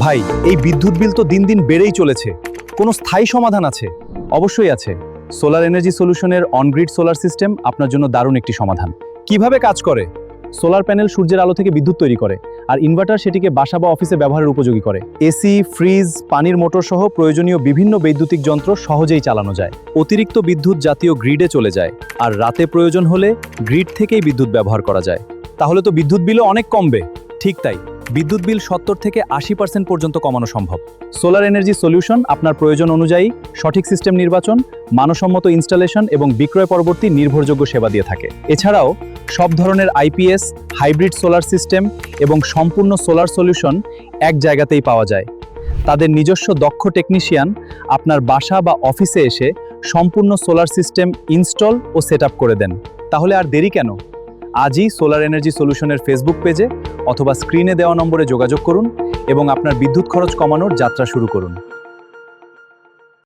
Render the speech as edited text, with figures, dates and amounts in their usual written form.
ভাই, এই বিদ্যুৎ বিল তো দিন দিন বেড়েই চলেছে। কোনো স্থায়ী সমাধান আছে? অবশ্যই আছে। সোলার এনার্জি সলিউশনের অনগ্রিড সোলার সিস্টেম আপনার জন্য দারুণ একটি সমাধান। কিভাবে কাজ করে? সোলার প্যানেল সূর্যের আলো থেকে বিদ্যুৎ তৈরি করে, আর ইনভার্টার সেটিকে বাসা বা অফিসে ব্যবহারের উপযোগী করে। এসি, ফ্রিজ, পানির মোটর সহ প্রয়োজনীয় বিভিন্ন বৈদ্যুতিক যন্ত্র সহজেই চালানো যায়। অতিরিক্ত বিদ্যুৎ জাতীয় গ্রিডে চলে যায়, আর রাতে প্রয়োজন হলে গ্রিড থেকেই বিদ্যুৎ ব্যবহার করা যায়। তাহলে তো বিদ্যুৎ বিলও অনেক কমবে। ঠিক তাই, বিদ্যুৎ বিল 70 থেকে 80% পর্যন্ত কমানো সম্ভব। সোলার এনার্জি সলিউশন আপনার প্রয়োজন অনুযায়ী সঠিক সিস্টেম নির্বাচন, মানসম্মত ইনস্টলেশন এবং বিক্রয় পরবর্তী নির্ভরযোগ্য সেবা দিয়ে থাকে। এছাড়াও সব ধরনের আইপিএস, হাইব্রিড সোলার সিস্টেম এবং সম্পূর্ণ সোলার সলিউশন এক জায়গাতেই পাওয়া যায়। তাদের নিজস্ব দক্ষ টেকনিশিয়ান আপনার বাসা বা অফিসে এসে সম্পূর্ণ সোলার সিস্টেম ইনস্টল ও সেটআপ করে দেন। তাহলে আর দেরি কেন? আজই সোলার এনার্জি সলিউশনের ফেসবুক পেজে অথবা স্ক্রিনে দেওয়া নম্বরে যোগাযোগ করুন এবং আপনার বিদ্যুৎ খরচ কমানোর যাত্রা শুরু করুন।